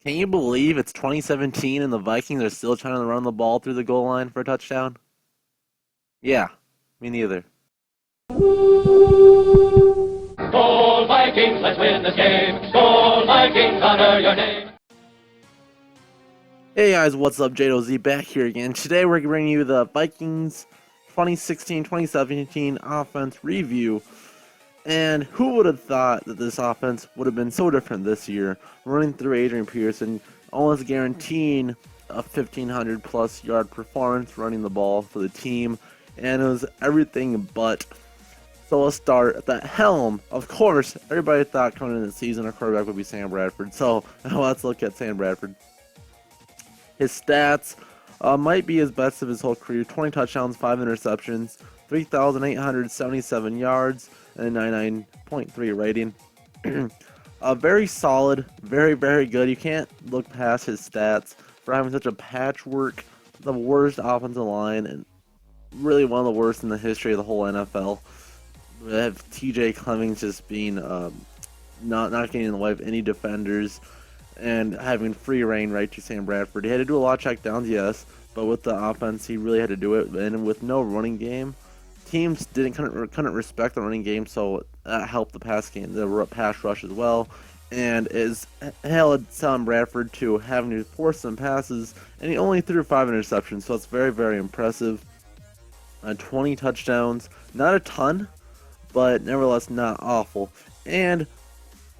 Can you believe it's 2017 and the Vikings are still trying to run the ball through the goal line for a touchdown? Yeah, me neither. Skol Vikings, let's win this game. Skol Vikings, honor your name. Hey guys, what's up? JoZ back here again. Today we're bringing you the Vikings 2016-2017 offense review. And who would have thought that this offense would have been so different this year, running through Adrian Peterson, almost guaranteeing a 1,500 plus yard performance running the ball for the team, and it was everything but. So let's start at the helm. Of course, everybody thought coming into the season our quarterback would be Sam Bradford. So let's look at Sam Bradford. His stats might be his best of his whole career: 20 touchdowns, 5 interceptions, 3,877 yards, and a 99.3 rating. Very solid, very good. You can't look past his stats for having such a patchwork, the worst offensive line, and really one of the worst in the history of the whole NFL. We have TJ Clemmings just being not getting in the way of any defenders and having free reign right to Sam Bradford. He had to do a lot of check downs, yes, but with the offense, he really had to do it. And with no running game, teams couldn't respect the running game, so that helped the pass game, the pass rush as well. And is held Sam Bradford to having to force some passes, and he only threw 5 interceptions, so it's very impressive. 20 touchdowns, not a ton, but nevertheless not awful. And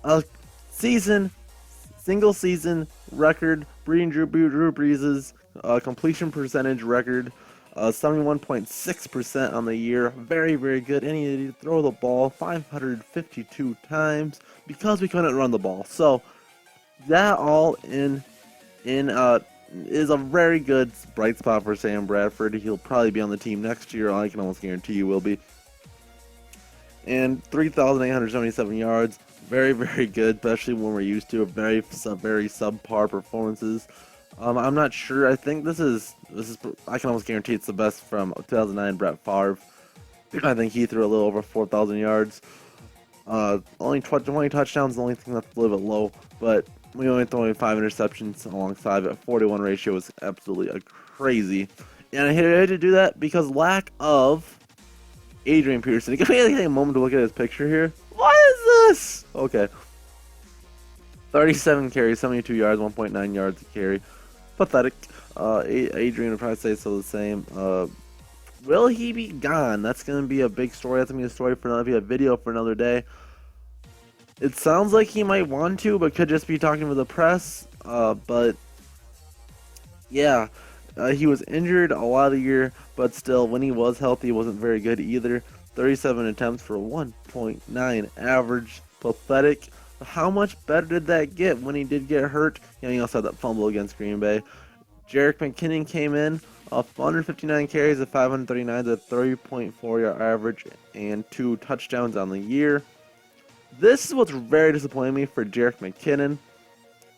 a single season record, beating Drew Brees' completion percentage record, 71.6% on the year. Very good. And he did throw the ball 552 times because we couldn't run the ball. So that all in is a very good bright spot for Sam Bradford. He'll probably be on the team next year. I can almost guarantee you will be. And 3,877 yards, very good, especially when we're used to very subpar performances. I'm not sure. I think this is. I can almost guarantee it's the best from 2009 Brett Favre. I think he threw a little over 4,000 yards. Only 20 touchdowns, the only thing that's a little bit low, but we only threw 5 interceptions alongside it. 41 ratio is absolutely crazy, and I had to do that because lack of Adrian Peterson. Give me a moment to look at his picture here. What is this? Okay. 37 carries, 72 yards, 1.9 yards a carry. Pathetic. Adrian would probably say so the same. Will he be gone? That's going to be a big story. That's going to be a story for another video for another day. It sounds like he might want to, but could just be talking with the press. But yeah. He was injured a lot of the year, but still, when he was healthy, he wasn't very good either. 37 attempts for 1.9 average. Pathetic. How much better did that get when he did get hurt? He also had that fumble against Green Bay. Jerick McKinnon came in, 159 carries at 539, a 30.4 yard average, and 2 touchdowns on the year. This is what's very disappointing me for Jerick McKinnon.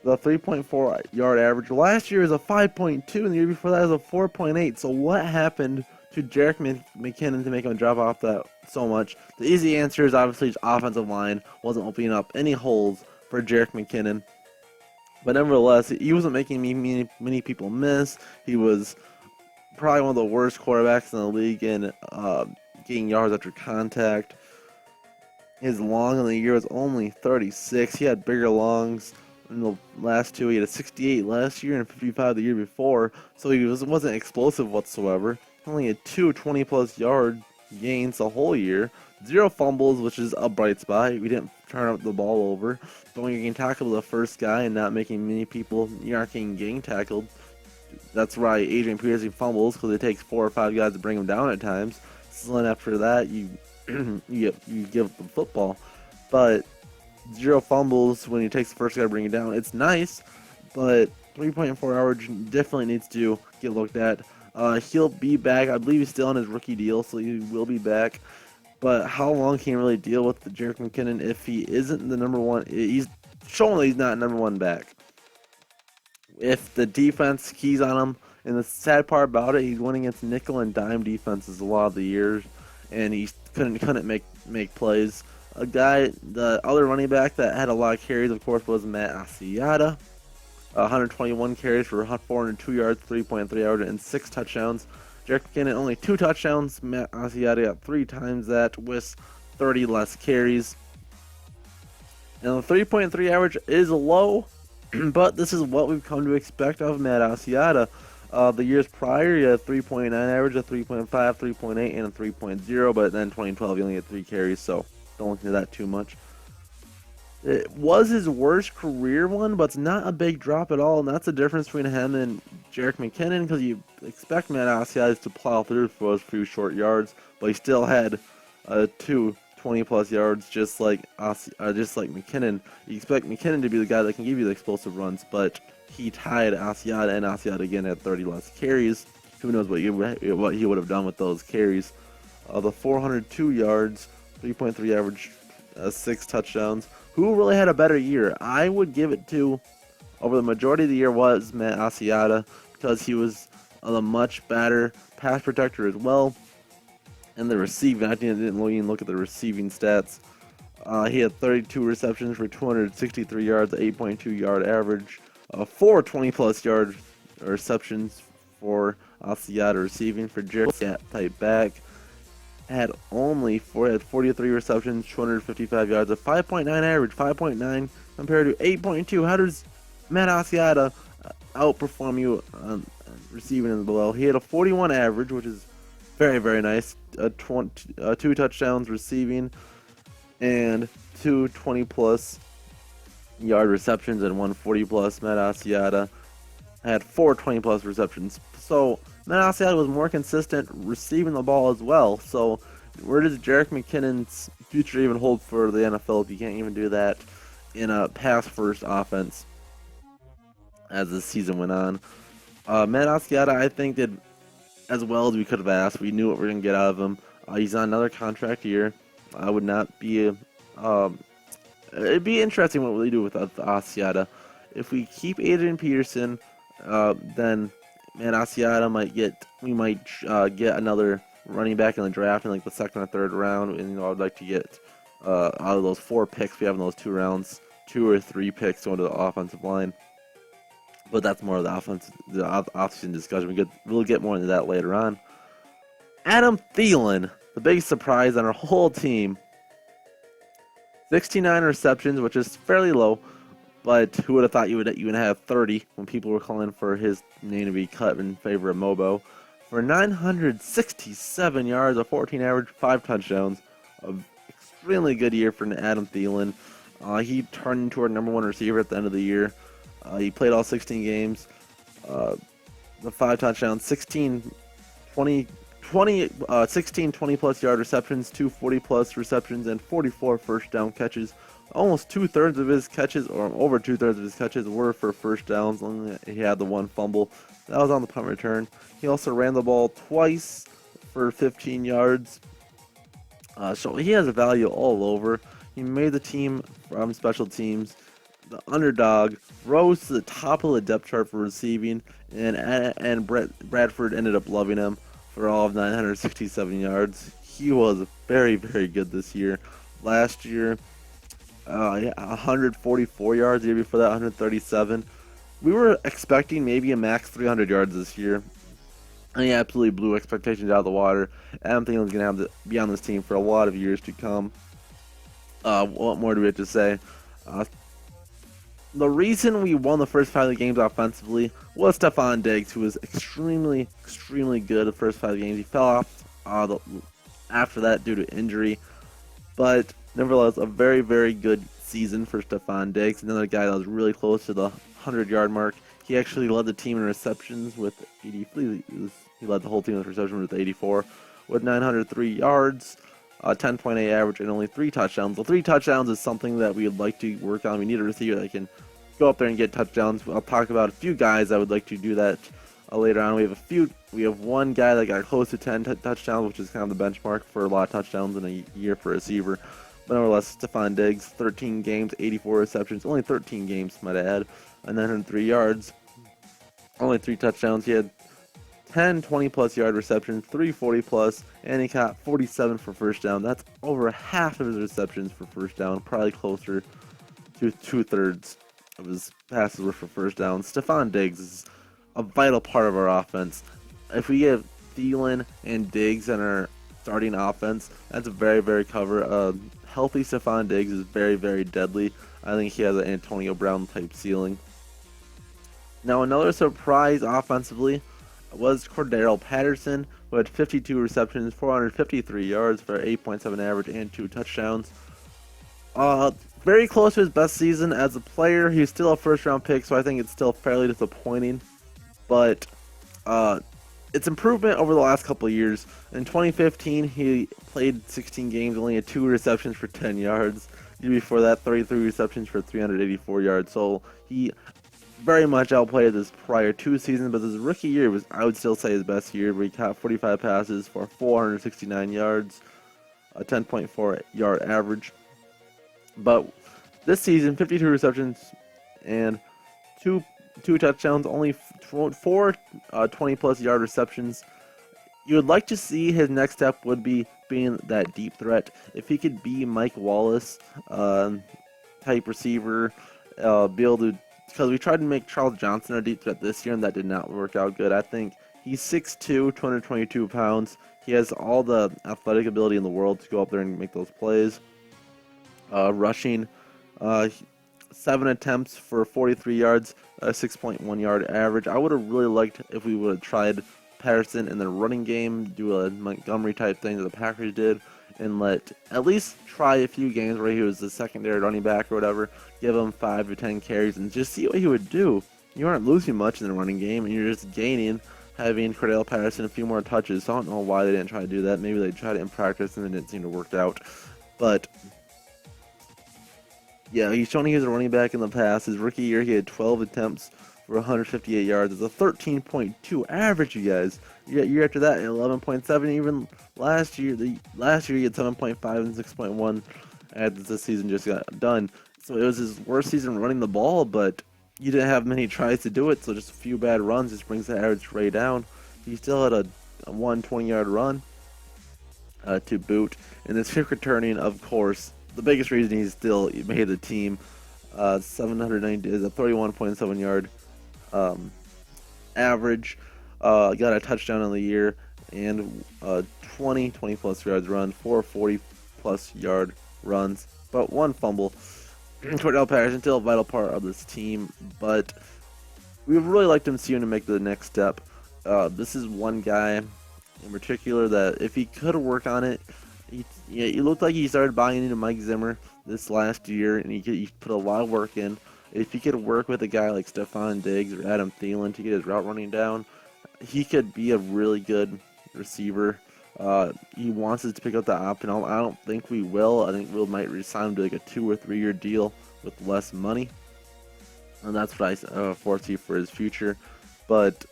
The 3.4 yard average last year is a 5.2, and the year before that is a 4.8. So what happened to Jerick McKinnon to make him drop off that so much? The easy answer is obviously his offensive line wasn't opening up any holes for Jerick McKinnon. But nevertheless, he wasn't making many people miss. He was probably one of the worst quarterbacks in the league in getting yards after contact. His long in the year was only 36. He had bigger longs in the last 2. He had a 68 last year and a 55 the year before, so he wasn't explosive whatsoever. He only had 2 20-plus yard gains the whole year. 0 fumbles, which is a bright spot. We didn't turn up the ball over. But when you're getting tackled the first guy and not making many people, you're not getting gang tackled. That's why Adrian Peterson fumbles, because it takes 4 or 5 guys to bring him down at times. So then after that, you give up the football. But 0 fumbles when he takes the first guy to bring it down. It's nice, but 3.4 average definitely needs to get looked at. He'll be back. I believe he's still on his rookie deal, so he will be back. But how long can he really deal with the Jerick McKinnon if he isn't the number one? He's showing that he's not number one back. If the defense keys on him, and the sad part about it, he's winning against nickel and dime defenses a lot of the years, and he couldn't make plays. The other running back that had a lot of carries, of course, was Matt Asiata. 121 carries for 402 yards, 3.3 average, and 6 touchdowns. Jerick McKinnon only 2 touchdowns. Matt Asiata got 3 times that with 30 less carries. And the 3.3 average is low, but this is what we've come to expect of Matt Asiata. The years prior, he had a 3.9 average, a 3.5, 3.8, and a 3.0, but then 2012 he only had 3 carries, so don't look into that too much. It was his worst career one, but it's not a big drop at all, and that's the difference between him and Jerick McKinnon, because you expect Matt Asiata to plow through for those few short yards, but he still had 2 20-plus yards, just like McKinnon. You expect McKinnon to be the guy that can give you the explosive runs, but he tied Asiata, and Asiata again had 30 less carries. Who knows what he would have done with those carries. The 402 yards, 3.3 average, 6 touchdowns. Who really had a better year? I would give it to, over the majority of the year, was Matt Asiata, because he was a much better pass protector as well. And the receiving, I didn't even look at the receiving stats. He had 32 receptions for 263 yards, 8.2 yard average, 4 20-plus yard receptions for Asiata receiving. For Jerick, type back, had 43 receptions, 255 yards, a 5.9 average, 5.9 compared to 8.2. How does Matt Asiata outperform you on receiving as well? He had a 41 average, which is very, very nice. 2 touchdowns receiving and 2 20-plus yard receptions and 1 40-plus. Matt Asiata had 4 20-plus receptions. So Matt Asiata was more consistent receiving the ball as well. So where does Jerick McKinnon's future even hold for the NFL if you can't even do that in a pass-first offense as the season went on? Matt Asiata, I think, did as well as we could have asked. We knew what we were going to get out of him. He's on another contract year. I would not be... it'd be interesting what we do with Asiata. If we keep Adrian Peterson, then Matt Asiata we might get another running back in the draft in like the second or third round. And I'd like to get out of those 4 picks we have in those 2 rounds, 2 or 3 picks going to the offensive line. But that's more of the offseason discussion. We'll get more into that later on. Adam Thielen, the biggest surprise on our whole team. 69 receptions, which is fairly low, but who would have thought you would have 30 when people were calling for his name to be cut in favor of Mobo. For 967 yards, a 14 average, 5 touchdowns. An extremely good year for Adam Thielen. He turned into our number 1 receiver at the end of the year. He played all 16 games. The 5 touchdowns, 16 20-plus yard receptions, 2 40-plus receptions, and 44 first down catches. Almost 2/3 of his catches, or over 2/3 of his catches, were for first downs. Only he had the 1 fumble. That was on the punt return. He also ran the ball twice for 15 yards. So he has a value all over. He made the team from special teams. The underdog rose to the top of the depth chart for receiving, and Bradford ended up loving him for all of 967 yards. He was very, very good this year. Last year, 144 yards. The year before that, 137. We were expecting maybe a max 300 yards this year, and he absolutely blew expectations out of the water. Adam Thielen's going to have to be on this team for a lot of years to come. What more do we have to say? The reason we won the first 5 of the games offensively was Stephon Diggs, who was extremely, extremely good the first 5 games. He fell off after that due to injury, but nevertheless, a very, very good season for Stephon Diggs. Another guy that was really close to the 100-yard mark. He actually led the team in receptions with 83. He led the whole team in receptions with 84, with 903 yards. 10.8 average, and only 3 touchdowns. The 3 touchdowns is something that we would like to work on. We need a receiver that can go up there and get touchdowns. I'll talk about a few guys that would like to do that later on. We have one guy that got close to 10 touchdowns, which is kind of the benchmark for a lot of touchdowns in a year for a receiver. But nevertheless, Stephon Diggs, 13 games, 84 receptions, only 13 games, might I add, and 903 yards, only 3 touchdowns. He had 10 20-plus yard receptions, 3 40-plus, and he caught 47 for first down. That's over half of his receptions for first down, probably closer to 2/3. of his passes were for first down. Stephon Diggs is a vital part of our offense. If we get Thielen and Diggs in our starting offense, that's a very, very cover. Healthy Stephon Diggs is very, very deadly. I think he has an Antonio Brown type ceiling. Now, another surprise offensively was Cordero Patterson, who had 52 receptions, 453 yards for 8.7 average, and 2 touchdowns. Uh, Very close to his best season as a player. He's still a first round pick, so I think it's still fairly disappointing. But uh, it's improvement over the last couple of years. In 2015, he played 16 games, only had 2 receptions for 10 yards. The year before that, 33 receptions for 384 yards. So he very much outplayed his prior 2 seasons, but his rookie year was, I would still say, his best year, where he caught 45 passes for 469 yards, a 10.4 yard average. But this season, 52 receptions and two touchdowns, only 4 20-plus yard receptions. You would like to see his next step would be being that deep threat. If he could be Mike Wallace type receiver, be able to, because we tried to make Charles Johnson a deep threat this year, and that did not work out good. I think he's 6'2", 222 pounds. He has all the athletic ability in the world to go up there and make those plays. Rushing, 7 attempts for 43 yards, a 6.1 yard average. I would have really liked if we would have tried Patterson in the running game, do a Montgomery type thing that the Packers did, and let at least try a few games where he was the secondary running back or whatever, give him 5 to 10 carries and just see what he would do. You aren't losing much in the running game, and you're just gaining, having Cordell Patterson a few more touches. So I don't know why they didn't try to do that. Maybe they tried it in practice and it didn't seem to work out. But yeah, he's shown he was a running back in the past. His rookie year, he had 12 attempts for 158 yards. It's a 13.2 average, you guys. Year after that, 11.7. Even last year, he had 7.5 and 6.1 as the season just got done. So it was his worst season running the ball, but you didn't have many tries to do it, so just a few bad runs just brings the average way down. He still had a 120-yard run to boot. And this kick returning, of course, the biggest reason he still made the team. 790 is a 31.7 yard average. Got a touchdown in the year and 20 plus yards run, 440 plus yard runs, but 1 fumble. Cordell Patterson still a vital part of this team, but we would really like to see him to make the next step. This is one guy in particular that if he could work on it, he looked like he started buying into Mike Zimmer this last year, and he put a lot of work in. If he could work with a guy like Stephon Diggs or Adam Thielen to get his route running down, he could be a really good receiver. He wants us to pick up the option. I don't think we will. I think we might resign him to like a 2 or 3 year deal with less money, and that's what I foresee for his future. But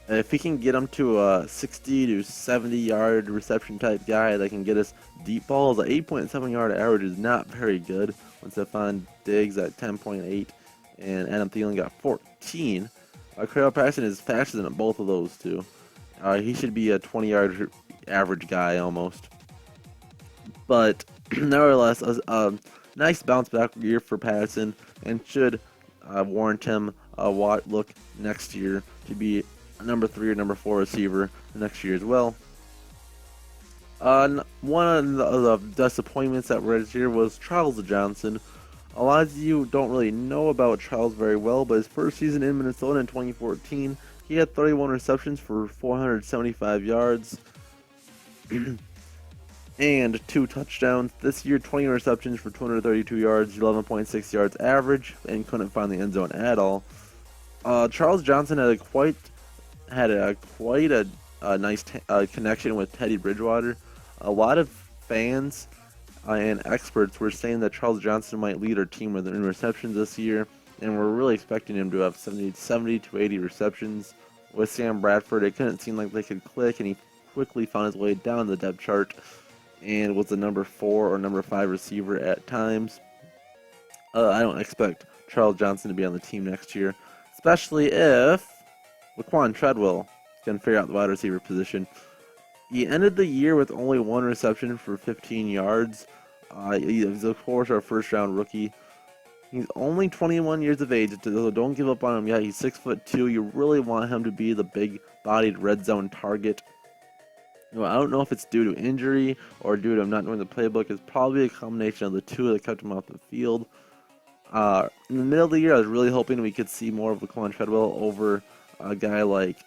if he can get him to a 60 to 70 yard reception type guy that can get us deep balls, an 8.7 yard average is not very good. When Stephon Diggs at 10.8 and Adam Thielen got 14. Cordell Patterson is faster than both of those two. He should be a 20 yard average guy almost. But nevertheless, a nice bounce back year for Patterson, and should warrant him a look next year to be a number 3 or number 4 receiver next year as well. One of the disappointments that were this year was Charles Johnson. A lot of you don't really know about Charles very well, but his first season in Minnesota in 2014, he had 31 receptions for 475 yards and 2 touchdowns. This year, 20 receptions for 232 yards, 11.6 yards average, and couldn't find the end zone at all. Charles Johnson had quite a nice connection with Teddy Bridgewater. A lot of fans and experts were saying that Charles Johnson might lead our team with interceptions this year, and we're really expecting him to have 70 to 80 receptions. With Sam Bradford, it couldn't seem like they could click, and he quickly found his way down the depth chart and was the number 4 or number 5 receiver at times. I don't expect Charles Johnson to be on the team next year, especially if Laquan Treadwell can figure out the wide receiver position. He ended the year with only 1 reception for 15 yards. He was, of course, our first-round rookie. He's only 21 years of age, so don't give up on him yet. He's 6'2". You really want him to be the big-bodied red zone target. I don't know if it's due to injury or due to him not knowing the playbook. It's probably a combination of the two that kept him off the field. In the middle of the year, I was really hoping we could see more of Laquan Treadwell over a guy like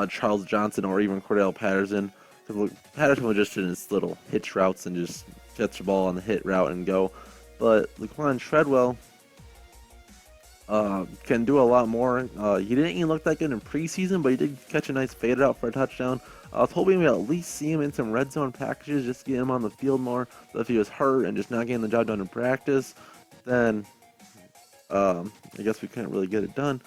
Charles Johnson or even Cordell Patterson. Because Patterson was just in his little hitch routes and just catch the ball on the hit route and go. But Laquan Treadwell can do a lot more. He didn't even look that good in preseason, but he did catch a nice fade out for a touchdown. I was hoping we'd at least see him in some red zone packages just to get him on the field more. But if he was hurt and just not getting the job done in practice, then I guess we couldn't really get it done.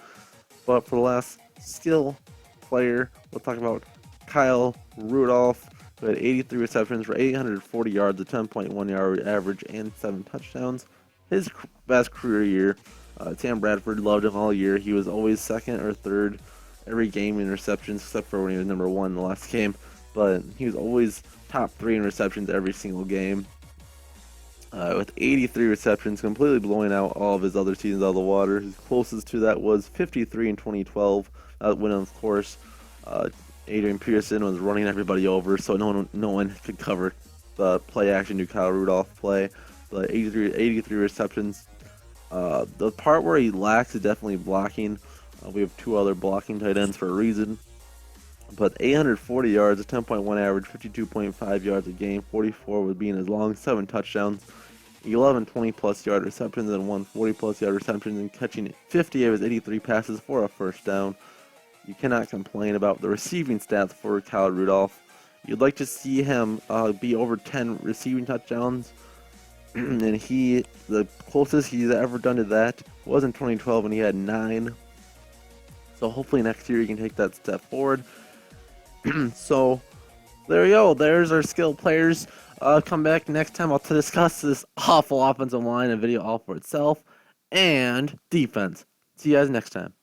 But for the last skill player, we'll talk about Kyle Rudolph, who had 83 receptions for 840 yards, a 10.1 yard average, and 7 touchdowns. His best career year. Sam Bradford loved him all year. He was always second or third every game in receptions, except for when he was number 1 in the last game. But he was always top 3 in receptions every single game. With 83 receptions, completely blowing out all of his other seasons out of the water. His closest to that was 53 in 2012, when, of course, Adrian Peterson was running everybody over, so no one could cover the play action do Kyle Rudolph play. But 83 receptions. The part where he lacks is definitely blocking. We have 2 other blocking tight ends for a reason. But 840 yards, a 10.1 average, 52.5 yards a game, 44 with being as long, 7 touchdowns, 11 20-plus yard receptions, and 1 40-plus yard receptions, and catching 50 of his 83 passes for a first down. You cannot complain about the receiving stats for Kyle Rudolph. You'd like to see him be over 10 receiving touchdowns, and the closest he's ever done to that was in 2012 when he had 9. So hopefully next year he can take that step forward. So there we go. There's our skilled players. Come back next time. I'll discuss this awful offensive line and video all for itself and defense. See you guys next time.